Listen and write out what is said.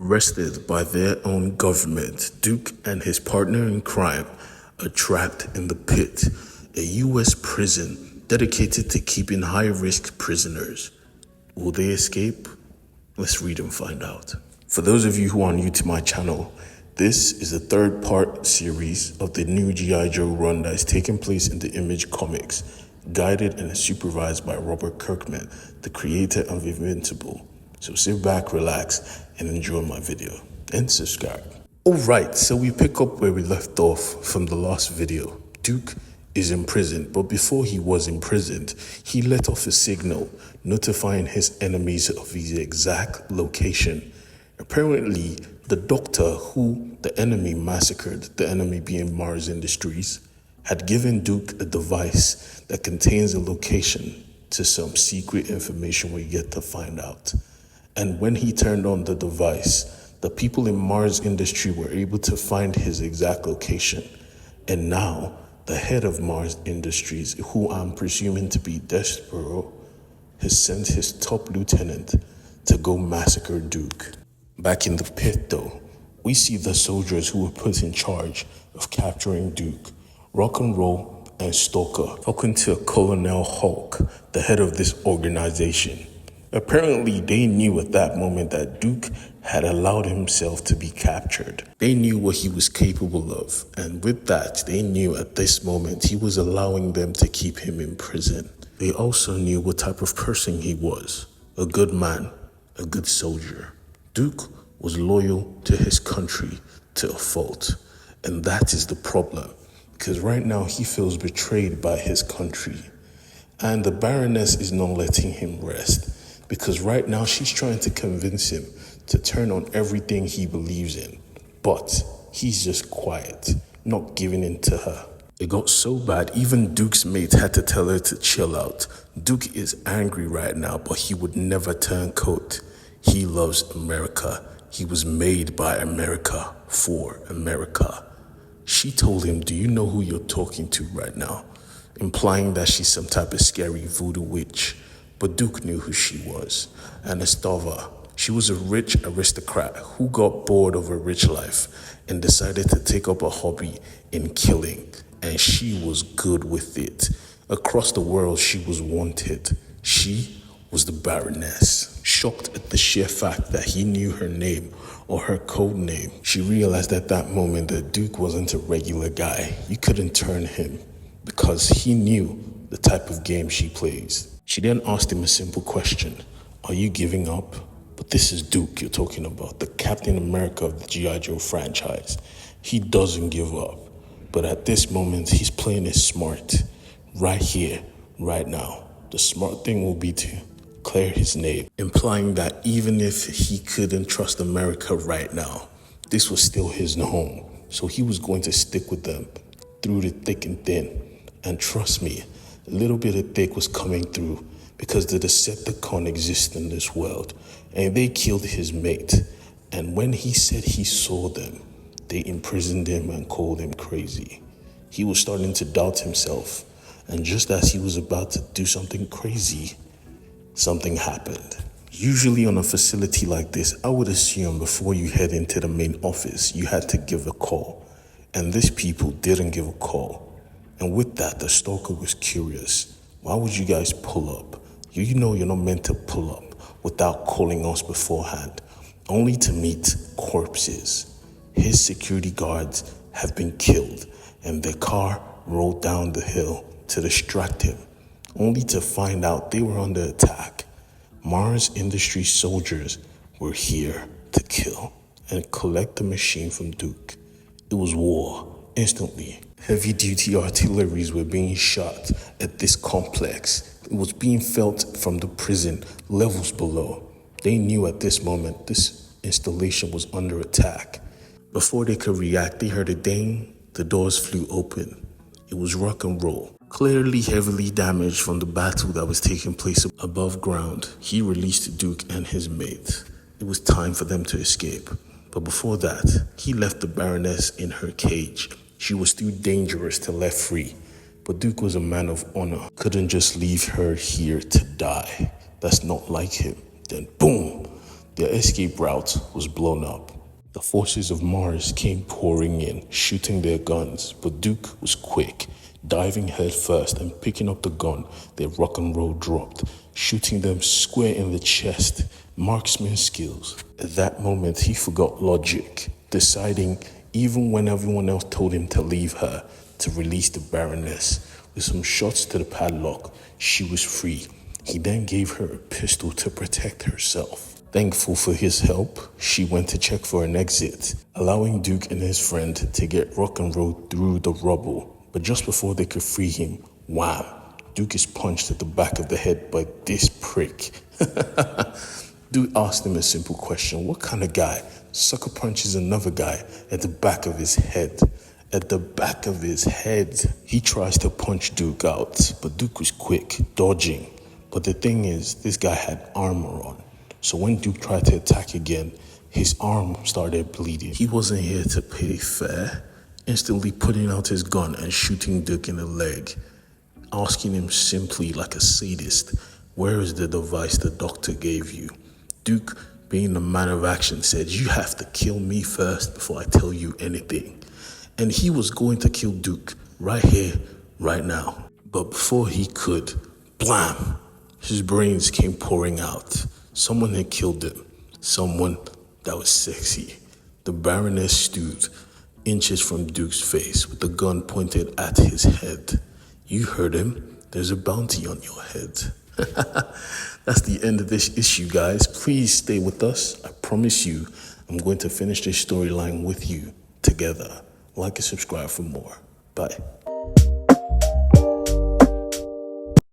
Arrested by their own government, Duke and his partner in crime are trapped in the Pit, a U.S. prison dedicated to keeping high-risk prisoners. Will they escape? Let's read and find out. For those of you who are new to my channel, this is the third part series of the new GIJoe run that is taking place in the Image comics, guided and supervised by Robert Kirkman, the creator of Invincible. So sit back, relax, and enjoy my video. And subscribe. Alright, so we pick up where we left off from the last video. Duke is imprisoned, but before he was imprisoned, he let off a signal notifying his enemies of his exact location. Apparently, the doctor who the enemy massacred, the enemy being Mars Industries, had given Duke a device that contains a location to some secret information we get to find out. And when he turned on the device, the people in Mars Industry were able to find his exact location. And now, the head of Mars Industries, who I'm presuming to be Despero, has sent his top lieutenant to go massacre Duke. Back in the pit though, we see the soldiers who were put in charge of capturing Duke, Rock and Roll and Stalker, talking to Colonel Hulk, the head of this organization. Apparently, they knew at that moment that Duke had allowed himself to be captured. They knew what he was capable of, and with that, they knew at this moment he was allowing them to keep him in prison. They also knew what type of person he was. A good man, a good soldier. Duke was loyal to his country to a fault, and that is the problem, because right now he feels betrayed by his country, and the Baroness is not letting him rest. Because right now she's trying to convince him to turn on everything he believes in. But he's just quiet, not giving in to her. It got so bad, even Duke's mate had to tell her to chill out. Duke is angry right now, but he would never turn coat. He loves America. He was made by America, for America. She told him, "Do you know who you're talking to right now?" Implying that she's some type of scary voodoo witch. But Duke knew who she was, Anastava. She was a rich aristocrat who got bored of a rich life and decided to take up a hobby in killing, and she was good with it. Across the world, she was wanted. She was the Baroness. Shocked at the sheer fact that he knew her name or her code name, she realized at that moment that Duke wasn't a regular guy. You couldn't turn him because he knew the type of game she plays. She then asked him a simple question. Are you giving up? But this is Duke you're talking about, the Captain America of the GIJoe franchise. He doesn't give up. But at this moment, he's playing it smart. Right here, right now. The smart thing will be to clear his name, implying that even if he couldn't trust America right now, this was still his home. So he was going to stick with them through the thick and thin. And trust me, a little bit of thick was coming through because the Decepticon exists in this world, and they killed his mate. And when he said he saw them, they imprisoned him and called him crazy. He was starting to doubt himself, and just as he was about to do something crazy, something happened. Usually on a facility like this, I would assume before you head into the main office, you had to give a call. And these people didn't give a call. And with that, the stalker was curious. Why would you guys pull up? You know you're not meant to pull up without calling us beforehand, only to meet corpses. His security guards have been killed, and their car rolled down the hill to distract him, only to find out they were under attack. Mars Industries soldiers were here to kill and collect the machine from Duke. It was war, instantly. Heavy-duty artilleries were being shot at this complex. It was being felt from the prison levels below. They knew at this moment this installation was under attack. Before they could react, they heard a ding. The doors flew open. It was Rock and Roll, clearly heavily damaged from the battle that was taking place above ground. He released Duke and his mate. It was time for them to escape. But before that, he left the Baroness in her cage. She was too dangerous to let free. But Duke was a man of honor. Couldn't just leave her here to die. That's not like him. Then boom, Their escape route was blown up. The forces of Mars came pouring in, shooting their guns, but Duke was quick, diving headfirst and picking up the gun their rock and roll dropped, shooting them square in the chest. Marksman skills. At that moment, he forgot logic, deciding, even when everyone else told him to leave her, to release the Baroness. With some shots to the padlock, she was free. He then gave her a pistol to protect herself. Thankful for his help, she went to check for an exit, allowing Duke and his friend to get rock and roll through the rubble. But just before they could free him, wham! Duke is punched at the back of the head by this prick. Duke asked him a simple question. What kind of guy sucker punches another guy at the back of his head? At the back of his head. He tries to punch Duke out, but Duke was quick, dodging. But the thing is, this guy had armor on. So when Duke tried to attack again, his arm started bleeding. He wasn't here to play fair, instantly putting out his gun and shooting Duke in the leg, asking him simply like a sadist, where is the device the doctor gave you? Duke, being the man of action, said, you have to kill me first before I tell you anything. And he was going to kill Duke right here, right now. But before he could, blam, his brains came pouring out. Someone had killed him. Someone that was sexy. The Baroness stood inches from Duke's face with the gun pointed at his head. You heard him. There's a bounty on your head. That's the end of this issue, guys. Please stay with us. I promise you, I'm going to finish this storyline with you together. Like and subscribe for more. Bye.